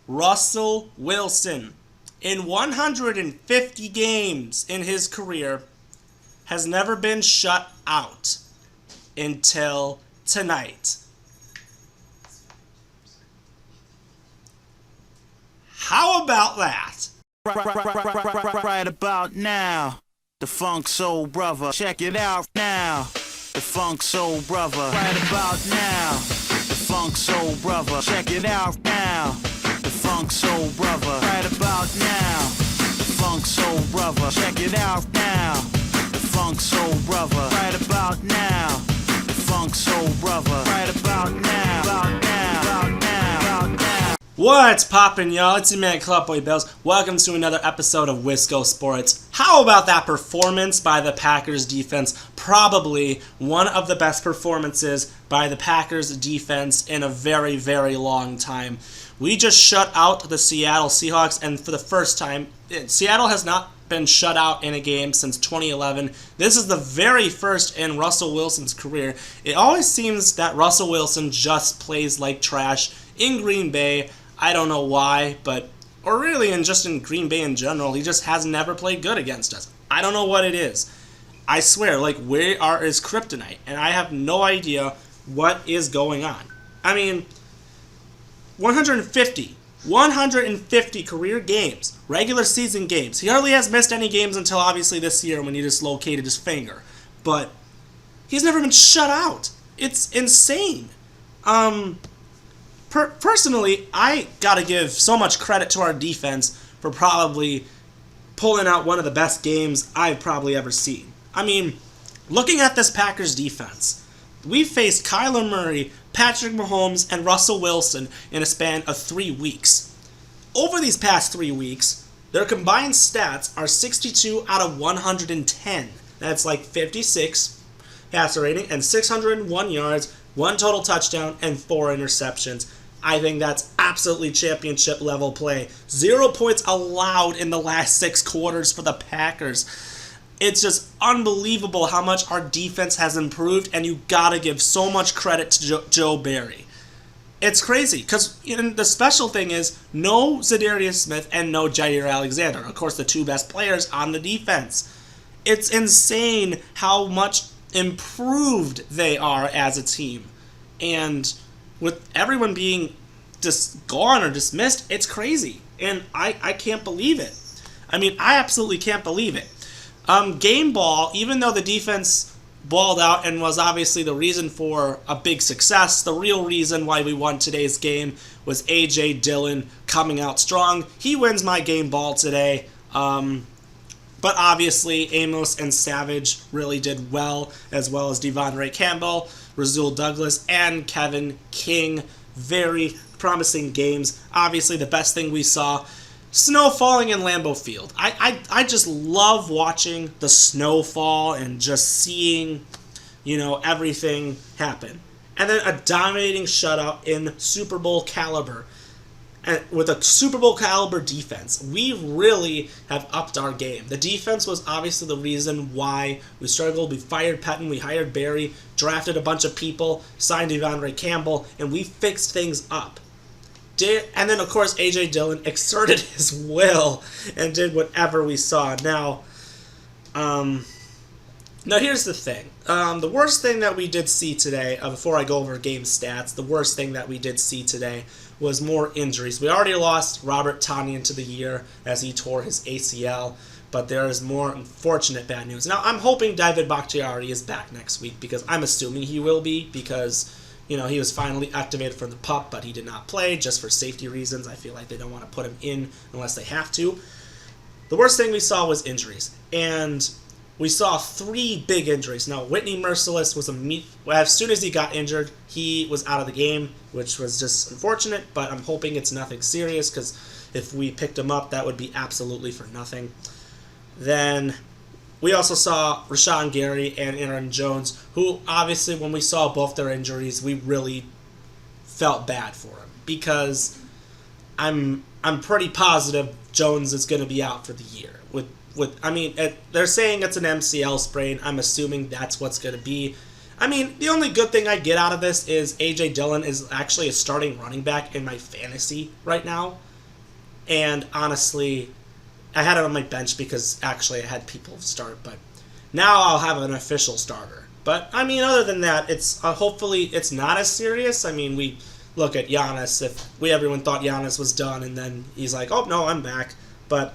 Russell Wilson, in 150 games in his career, has never been shut out until tonight. How about that? Right about now, the Funk Soul Brother. Check it out now, the Funk Soul Brother. Right about now, the Funk Soul Brother. Check it out now, the Funk Soul Brother. Right about now, the Funk Soul Brother. Check it out now, the Funk Soul Brother. Right about now, the Funk Soul Brother. Right about now, about now, about now, about now. What's poppin', y'all? It's your man, Clubboy Bells. Welcome to another episode of Wisco Sports. How about that performance by the Packers defense? Probably one of the best performances by the Packers defense in a very, very long time. We just shut out the Seattle Seahawks, and for the first time, Seattle has not been shut out in a game since 2011. This is the very first in Russell Wilson's career. It always seems that Russell Wilson just plays like trash in Green Bay. I don't know why, or really just in Green Bay in general, he just has never played good against us. I don't know what it is. I swear, where is kryptonite? And I have no idea what is going on. I mean, 150 career games, regular season games. He hardly has missed any games until obviously this year when he dislocated his finger. But he's never been shut out. It's insane. Personally, I gotta give so much credit to our defense for probably pulling out one of the best games I've probably ever seen. I mean, looking at this Packers defense, we faced Kyler Murray, Patrick Mahomes, and Russell Wilson in a span of 3 weeks. Over these past 3 weeks, their combined stats are 62 out of 110. That's like 56 passer rating and 601 yards, 1 total touchdown, and 4 interceptions. I think that's absolutely championship level play. 0 points allowed in the last 6 quarters for the Packers. It's just unbelievable how much our defense has improved, and you gotta give so much credit to Joe Barry. It's crazy, because the special thing is no Za'Darius Smith and no Jair Alexander. Of course, the 2 best players on the defense. It's insane how much improved they are as a team. And with everyone being just gone or dismissed, it's crazy. And I can't believe it. I mean, I absolutely can't believe it. Game ball, even though the defense balled out and was obviously the reason for a big success, the real reason why we won today's game was A.J. Dillon coming out strong. He wins my game ball today. But obviously, Amos and Savage really did well as as Devondre Campbell, Rasul Douglas, and Kevin King. Very promising games. Obviously, the best thing we saw, snow falling in Lambeau Field. I just love watching the snow fall and just seeing, everything happen. And then a dominating shutout in Super Bowl caliber. And with a Super Bowl caliber defense, we really have upped our game. The defense was obviously the reason why we struggled. We fired Pettin, we hired Barry, drafted a bunch of people, signed Devondre Campbell, and we fixed things up. And then, of course, A.J. Dillon exerted his will and did whatever we saw. Now here's the thing. The worst thing that we did see today, before I go over game stats, the worst thing that we did see today was more injuries. We already lost Robert Tonyan to the year as he tore his ACL, but there is more unfortunate bad news. Now, I'm hoping David Bakhtiari is back next week, because I'm assuming he will be, because he was finally activated from the PUP, but he did not play just for safety reasons. I feel like they don't want to put him in unless they have to. The worst thing we saw was injuries, and we saw 3 big injuries. Now, Whitney Mercilus was as soon as he got injured, he was out of the game, which was just unfortunate, but I'm hoping it's nothing serious, because if we picked him up, that would be absolutely for nothing. Then we also saw Rashawn Gary and Aaron Jones, who obviously when we saw both their injuries, we really felt bad for him, because I'm pretty positive Jones is going to be out for the year. With they're saying it's an MCL sprain. I'm assuming that's what's going to be. I mean, the only good thing I get out of this is A.J. Dillon is actually a starting running back in my fantasy right now. And honestly, I had it on my bench because actually I had people start, but now I'll have an official starter. But, I mean, other than that, it's hopefully it's not as serious. I mean, we look at Giannis. Everyone thought Giannis was done, and then he's like, oh, no, I'm back. But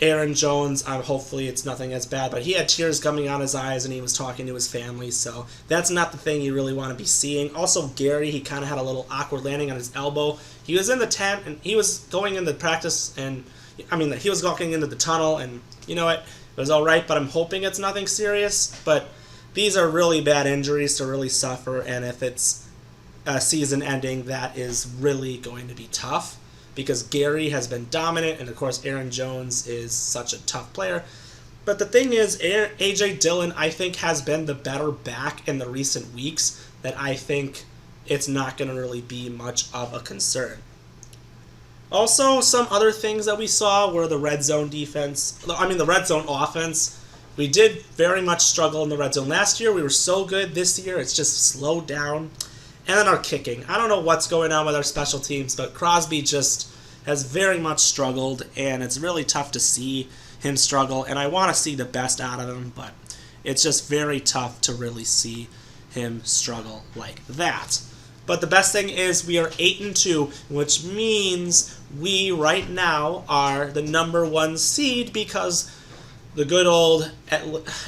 Aaron Jones, hopefully it's nothing as bad. But he had tears coming out his eyes, and he was talking to his family. So that's not the thing you really want to be seeing. Also, Gary, he kind of had a little awkward landing on his elbow. He was in the tent, and he was going into practice, and he was walking into the tunnel, and you know what? It was all right, but I'm hoping it's nothing serious. But these are really bad injuries to really suffer, and if it's a season ending, that is really going to be tough because Gary has been dominant, and of course Aaron Jones is such a tough player. But the thing is, A.J. Dillon, I think, has been the better back in the recent weeks, that I think it's not going to really be much of a concern. Also, some other things that we saw were the red zone the red zone offense. We did very much struggle in the red zone. Last year, we were so good. This year, it's just slowed down. And then our kicking. I don't know what's going on with our special teams, but Crosby just has very much struggled, and it's really tough to see him struggle. And I want to see the best out of him, but it's just very tough to really see him struggle like that. But the best thing is we are 8-2, which means we right now are the number 1 seed because the good old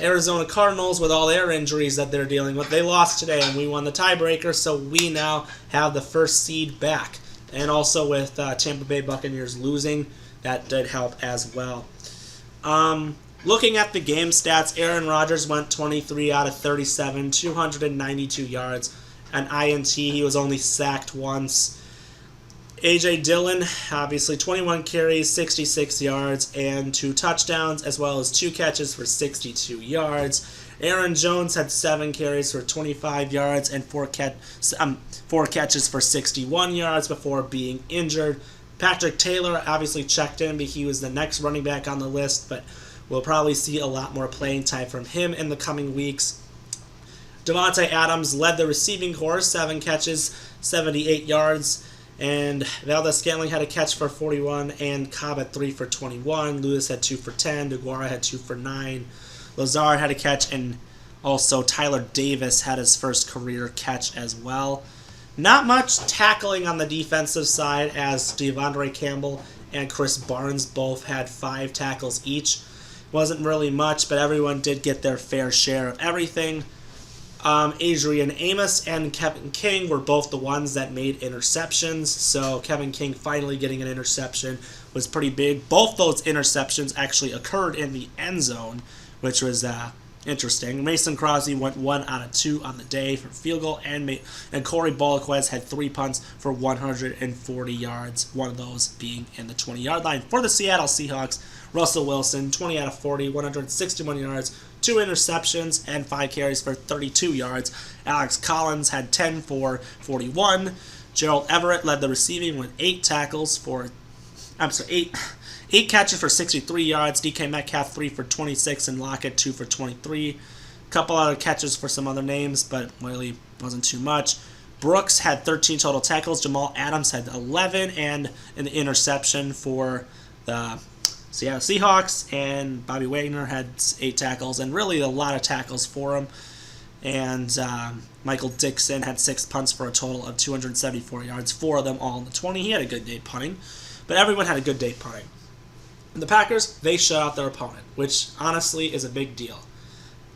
Arizona Cardinals, with all their injuries that they're dealing with, they lost today and we won the tiebreaker, so we now have the first seed back. And also with Tampa Bay Buccaneers losing, that did help as well. Looking at the game stats, Aaron Rodgers went 23 out of 37, 292 yards. An INT, he was only sacked once. A.J. Dillon, obviously 21 carries, 66 yards, and 2 touchdowns, as well as 2 catches for 62 yards. Aaron Jones had 7 carries for 25 yards and 4 catches for 61 yards before being injured. Patrick Taylor obviously checked in, but he was the next running back on the list, but we'll probably see a lot more playing time from him in the coming weeks. Devontae Adams led the receiving corps, 7 catches, 78 yards, and Valdez-Scantling had a catch for 41, and Cobb had 3 for 21. Lewis had 2 for 10. DeGuara had 2 for 9. Lazard had a catch, and also Tyler Davis had his first career catch as well. Not much tackling on the defensive side, as Devondre Campbell and Chris Barnes both had 5 tackles each. Wasn't really much, but everyone did get their fair share of everything. Adrian Amos and Kevin King were both the ones that made interceptions, so Kevin King finally getting an interception was pretty big. Both those interceptions actually occurred in the end zone, which was interesting. Mason Crosby went 1 out of 2 on the day for field goal, and Corey Bolaquez had 3 punts for 140 yards, one of those being in the 20-yard line. For the Seattle Seahawks, Russell Wilson, 20 out of 40, 161 yards, 2 interceptions, and 5 carries for 32 yards. Alex Collins had 10 for 41. Gerald Everett led the receiving with 8 catches for 63 yards. DK Metcalf 3 for 26, and Lockett 2 for 23. A couple other catches for some other names, but really wasn't too much. Brooks had 13 total tackles. Jamal Adams had 11, and an interception for the Seattle Seahawks, and Bobby Wagner had 8 tackles, and really a lot of tackles for him. And Michael Dixon had 6 punts for a total of 274 yards, 4 of them all in the 20. He had a good day punting, but everyone had a good day punting. And the Packers, they shut out their opponent, which honestly is a big deal.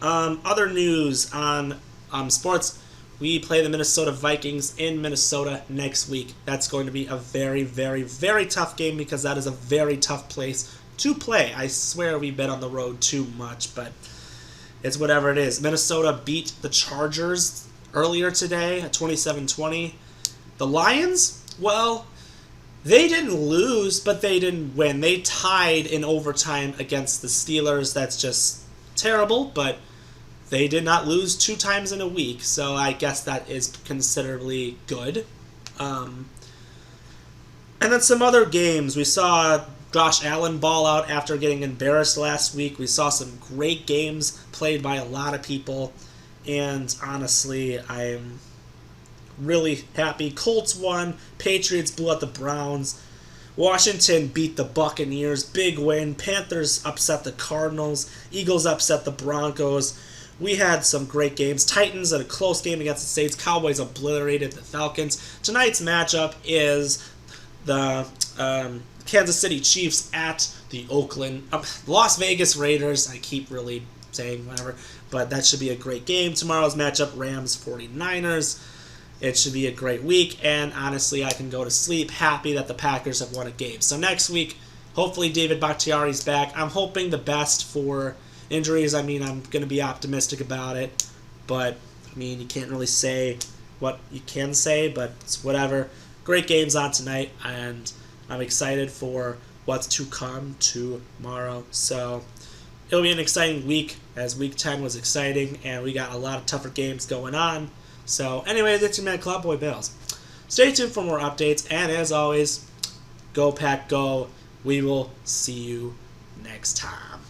Other news on sports, we play the Minnesota Vikings in Minnesota next week. That's going to be a very, very, very tough game because that is a very tough place to play. I swear we've been on the road too much, but it's whatever it is. Minnesota beat the Chargers earlier today at 27-20. The Lions, well, they didn't lose, but they didn't win. They tied in overtime against the Steelers. That's just terrible, but they did not lose 2 times in a week, so I guess that is considerably good. And then some other games. We saw Josh Allen ball out after getting embarrassed last week. We saw some great games played by a lot of people, and honestly, I'm really happy. Colts won. Patriots blew out the Browns. Washington beat the Buccaneers. Big win. Panthers upset the Cardinals. Eagles upset the Broncos. We had some great games. Titans had a close game against the Saints. Cowboys obliterated the Falcons. Tonight's matchup is the Kansas City Chiefs at the Las Vegas Raiders. I keep really saying whatever, but that should be a great game. Tomorrow's matchup, Rams 49ers. It should be a great week, and honestly, I can go to sleep happy that the Packers have won a game. So next week, hopefully David Bakhtiari's back. I'm hoping the best for injuries. I mean, I'm going to be optimistic about it, but I mean, you can't really say what you can say, but it's whatever. Great games on tonight, and I'm excited for what's to come tomorrow. So it'll be an exciting week, as Week 10 was exciting, and we got a lot of tougher games going on. So anyway, that's your man Club Boy Bills. Stay tuned for more updates, and as always, go Pack Go. We will see you next time.